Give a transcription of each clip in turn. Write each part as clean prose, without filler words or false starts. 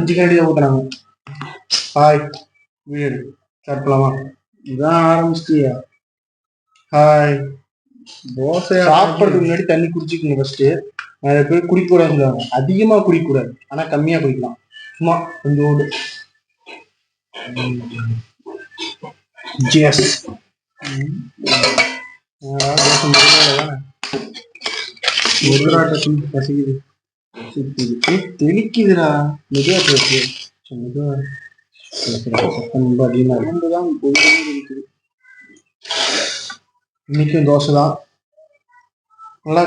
5 கரண்டி தான் ஊத்துறாங்க. ஹாய் வீடு சாப்பிடலாமா? இதான் ஆரம்பிச்சிட்டியா? ஹாய். தோசை சாப்பிட்றதுக்கு முன்னாடி தண்ணி குடிச்சிக்கணும் ஃபர்ஸ்ட்டு. நிறைய பேர் குடிக்கூடாதுன்னு சொல்லுவாங்க. அதிகமாக குடிக்கக்கூடாது, ஆனால் கம்மியாக குடிக்கலாம். சும்மா கொஞ்சோண்டு. ஜெஸ் முருகராட்டத்துக்கு பசிக்குது. தெளிக்குதுடா. மெதுவா பேசு. மெதுவா சத்தம் ரொம்ப அதிகமா தான் இருக்குது. இன்னைக்கும் தோசை தான். நல்லா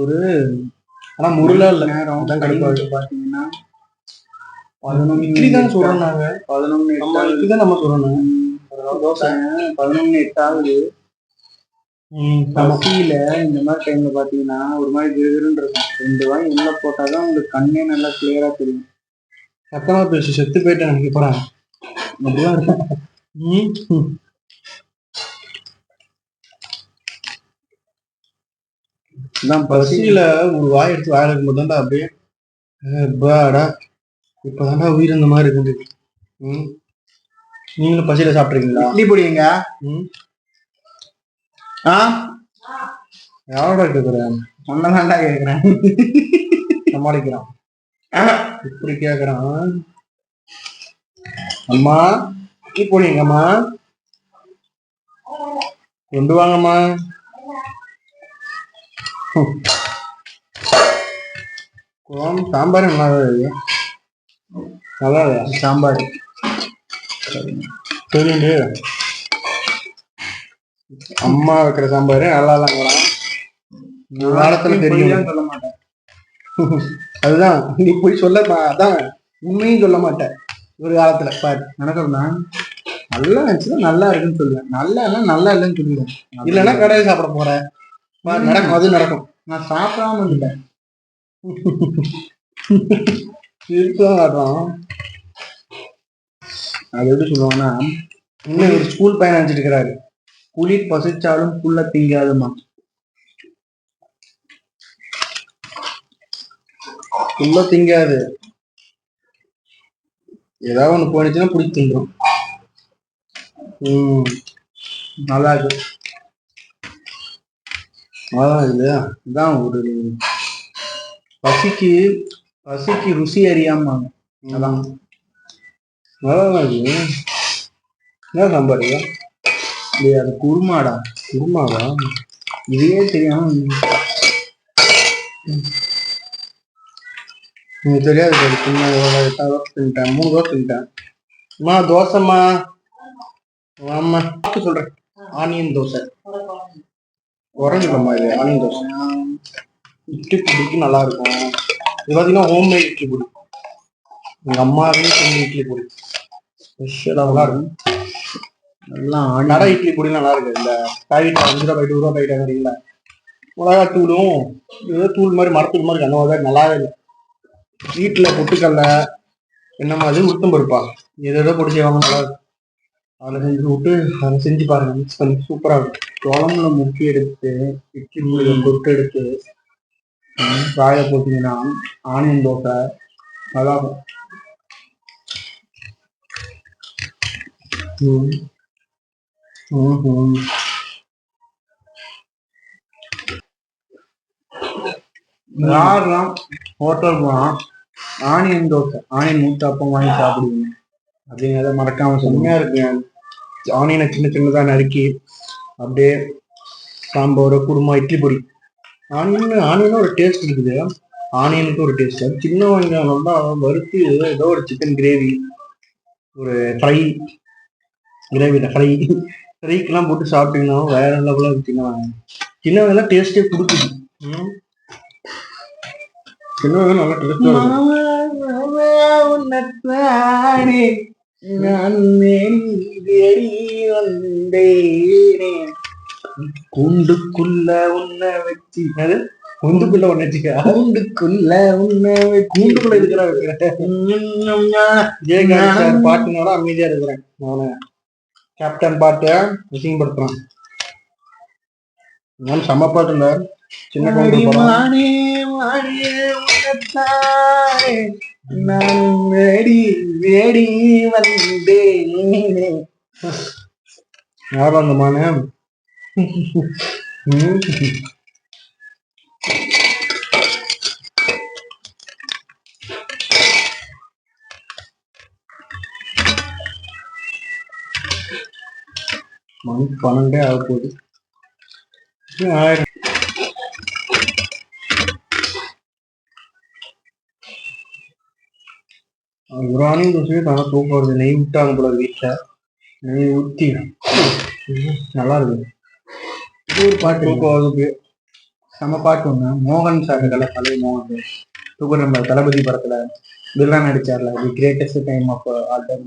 ஒரு ஆனா முருளா இல்லை. நேரம் தான் கடுப்பாக பார்த்தீங்கன்னா 11 இட்லி தான் சொல்றோம். நாங்க 11 இட்லி தான் நம்ம சொல்லணும். தோசை 11:08 ஆகுது. பசியில இந்த மாதிரி டைம்ல பாத்தீங்கன்னா ஒரு மாதிரி கிருகிருன்னு இருக்கும். 2 வாய் உள்ள போட்டாதான் உங்களுக்கு கண்ணே நல்லா கிளியரா தெரியும். சத்தமா பேசி செத்து போயிட்டு நினைக்க போறாங்க. அப்படிதான் இருக்கும். பசியில ஒரு வாய் எடுத்து வாயில இருக்கும்போது தான்டா அப்படியே பாடா இப்பதான்டா உயிர் இந்த மாதிரி இருக்குது. நீங்களும் பசியில சாப்பிட்றீங்களா? இட்லி பொடிங்க. யாரோட கேக்குறேன்? ஒன்னதான்டா கேக்குறேன். சமாளிக்கிறான். இப்படி கேக்குறான். அம்மா இட்லி பொடிங்கம்மா, கொண்டு வாங்கம்மா. சாம்பார் நல்லா சாம்பார் தெரியுண்டு. அம்மா வைக்கிற சாம்பாரு நல்லா இல்லைங்கிறான். காலத்துல தெரியும் சொல்ல மாட்டேன். அதுதான் நீ போய் சொல்ல. அதான் உண்மையும் சொல்ல மாட்டேன். ஒரு காலத்துல பாரு நடக்கிறதா நல்லா இருந்துச்சுன்னா நல்லா இருக்குன்னு சொல்லுவேன். நல்லா இல்லைன்னு சொல்லுவேன். இல்லைன்னா கடையில் சாப்பிட போறேன். நடக்கும், அது நடக்கும். நான் சாப்பிடாம இருந்துட்டேன். இருக்குதான் காட்டுறான். அது எப்படி சொல்லுவாங்கன்னா, இன்னும் ஒரு ஸ்கூல் பையன் நினைச்சிட்டு இருக்கிறாரு. குளிர் பசிச்சாலும் புல்ல திங்காதுமா. புல்ல திங்காது. ஏதாவது ஒண்ணு போனிச்சுன்னா பிடிச்சி திங்கும். நல்லா இருக்கு. அதான் இல்லையா? இதான் ஒரு பசிக்கு ருசி அறியாம. அதான் நல்லா இருக்கு. என்ன சாம்பார்? இல்லையா அது குருமாடா. குருமாவா? இதையே தெரியாம தெரியாது. 3 தோசை தின்ட்டேன். அம்மா தோசைம்மா. ஆமா சொல்றேன். ஆனியன் தோசை உறஞ்சிக்கம்மா. இது ஆனியன் தோசை இட்லி பொடிக்கு நல்லா இருக்கும். இது பார்த்தீங்கன்னா ஹோம்மேட் இட்லி பொடி. எங்க அம்மாவே செஞ்ச இட்லி பொடி ஸ்பெஷலாக நல்லா இருக்கும். நல்லா கடை இட்லி பொடி நல்லா இருக்கு. இந்த பாக்கெட் 5 ரூபா 2 ரூபா பாக்கெட் வாங்குறீங்களா? மிளகா தூளும் ஏதோ தூள் மாதிரி மரத்தூள் மாதிரி அந்த மாதிரி நல்லாவே இல்லை. வீட்டில் பொட்டுக்கல்ல என்ன மாதிரி உளுத்தம் பருப்பா ஏதோ பொடி செய்வாங்க. நல்லா இருக்கும். அதில் செஞ்சு விட்டு அதை செஞ்சு பாருங்க. மிக்ஸ் பண்ணி சூப்பராக இருக்கும். குழம்புல முக்கி எடுத்து இட்லி பொடியை பொட்டு எடுத்து காய போட்டீங்கன்னா ஆனியன் தோசை நல்லா இருக்கும். யாரெல்லாம் ஹோட்டல் போனா ஆனியன் தோசை ஆனியன் ஊத்தாப்பம் வாங்கி சாப்பிடுவீங்க அப்படிங்கிறத மறக்காம செம்மையா இருக்கு. ஆனியனை சின்ன சின்னதா நறுக்கி அப்படியே சாம்பார் குருமா இட்லி பொடி. ஆனியனும் ஒரு டேஸ்ட் இருக்குது. ஆனியனுக்கு ஒரு டேஸ்ட். சின்ன வெங்காயம் நல்லா வறுத்து ஏதோ ஒரு சிக்கன் கிரேவி, ஒரு ஃப்ரை கிரேவியில் ஃப்ரைக்கெல்லாம் போட்டு சாப்பிட்டீங்கன்னா வேற லெவலாக இருக்கு. சின்ன வெங்காயம் டேஸ்டே கொடுக்குது. சின்ன வெங்காயம் நல்லா கூண்டுக்குள்ள உன்னை வச்சு கூண்டுக்குள்ள ஒண்ணு வச்சுக்க. கூண்டுக்குள்ள உன்னை கூண்டுக்குள்ள இருக்கிற பாட்டுனால அமைதியா இருக்கிறேன். அவனை கேப்டன் பாட்டை விஷயப்படுத்துறான். நான் செம்ம பாட்டு இல்ல. சின்ன கவுண்டர் படம். நான் வேடி வேடி வந்தேன். யாரும் அந்த மானே மணி 12 ஆக போகுது. 1000 குரானி தோசையே நல்லா தூக்கம் வருது. நெய் விட்டாங்க போல வீட்டுல. நெய் ஊற்றி நல்லா இருக்கு. இது ஒரு பாட்டு தூக்கம் வருது. செம பாட்டு ஒண்ணு. மோகன் சார் கலை பழைய மோகன் தூக்கம். நம்ம தளபதி படத்துல வில்லன் நடிச்சார்ல, the greatest time of all time.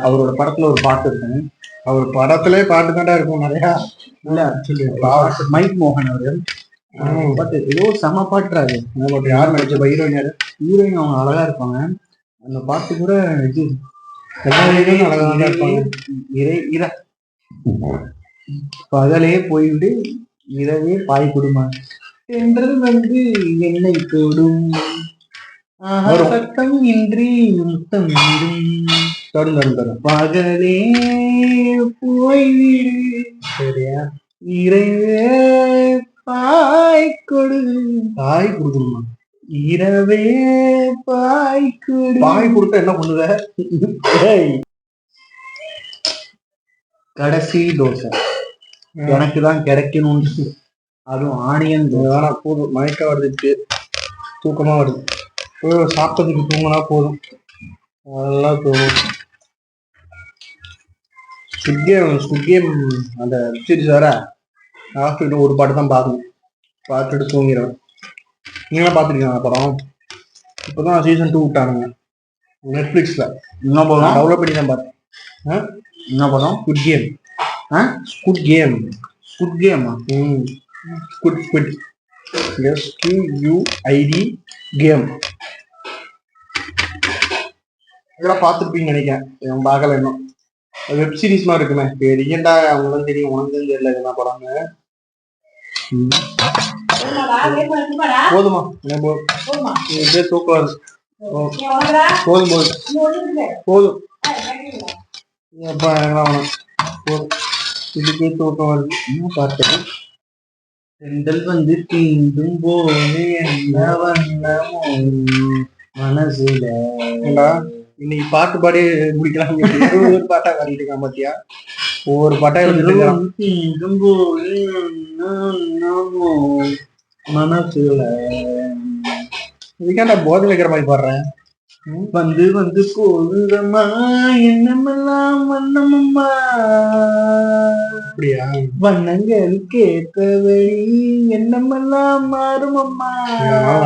அவரோட படத்துல ஒரு பாட்டு இருக்கு. அவர் படத்திலே பாட்டு தாண்டா இருக்கும் நிறையா. இல்ல மைக் மோகன் அவரு பாட்டு ஏதோ செம பாட்டுறாரு. யார் நடிச்ச ஹீரோயின் யாரு? ஹீரோயின் அவங்க அழகா இருப்பாங்க. அந்த பாட்டு கூட இது அழகா இருப்பாங்க. பகலே போய்விடு இரவே பாய் கொடுமா என்றல் வந்து என்னை தொடும் சத்தம் இன்றி முத்தம் தரும் பகலே போய்விடு சரியா இரவே பாய் கொடுக்கணுமா? இரவே பாய் கொடுத்தா என்ன பண்ணுவ? கடைசி தோசை எனக்கு தான் கிடைக்கணும்னு. அதுவும் ஆனியன் வேணா போதும். மயக்க வருது, தூக்கமா வருது. சாப்பிட்டதுக்கு தூங்கினா போதும். அதெல்லாம் தோணும். ஸ்குட் அந்த சீரிஸ் வேற ஆஃப்டர் ஒரு பாட்டு தான் பார்க்கணும். பார்த்துட்டு தூங்கிடுவேன். நீங்களாம் பார்த்துருக்கீங்க அந்த படம்? இப்போதான் சீசன் 2 விட்டானுங்க நெட்ஃபிளிக்ஸ்ல. என்ன படம்? டெவலப் பண்ணி தான் பார்த்தேன். என்ன படம்? ஸ்குட் கேம். ஸ்குட் கேமா? ஸ்குட் SQUID கேம். இதெல்லாம் பார்த்துருப்பீங்கன்னு நினைக்கிறேன். பார்க்கல இன்னும். வெப் சீரிஸ் மாதிரி இருக்குமே. பெரியண்டா அவங்களும் தெரியும், உனக்கு தெரியல இதெல்லாம் படம்னு. போதுமா? இப்படியே தூக்கம் வருது. போதும் அப்பா எங்கெல்லாம் போதும். இதுக்கே தூக்கம் வருது. இன்னும் பார்த்தேன். செந்தல் வந்து தீண்டும் போது என்ன வண்ணமோ மனசுல. இன்னைக்கு பாட்டு பாடி முடிக்கலாம். 20 பாட்டா பாடிட்டு இருக்கான் பாத்தியா? ஒவ்வொரு பாட்டா தீண்டும் போது மனசுல. இதுக்காண்டா போதை வைக்கிற மாதிரி பாடுறேன். வந்து வந்து போதுதம்மா என்னமெல்லாம் வண்ணமம்மா. அப்படியா? வண்ணங்கள் கேட்டவழி என்னமெல்லாம் மாறுமம்மா.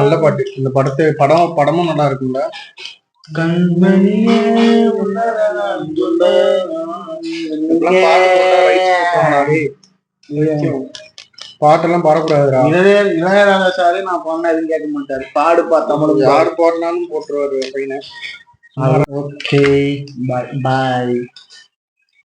நல்ல பாட்டு. இந்த படமும் நல்லா இருக்குல்ல. கண்மணியே பாட்டெல்லாம் பாடக்கூடாதுடா. இளையராஜா சாரு நான் பாடினா எதுவும் கேட்க மாட்டாரு. பாடுப்பா தமிழ். யாரு பாடினாலும் போட்டுருவாரு பையனை. Okay bye.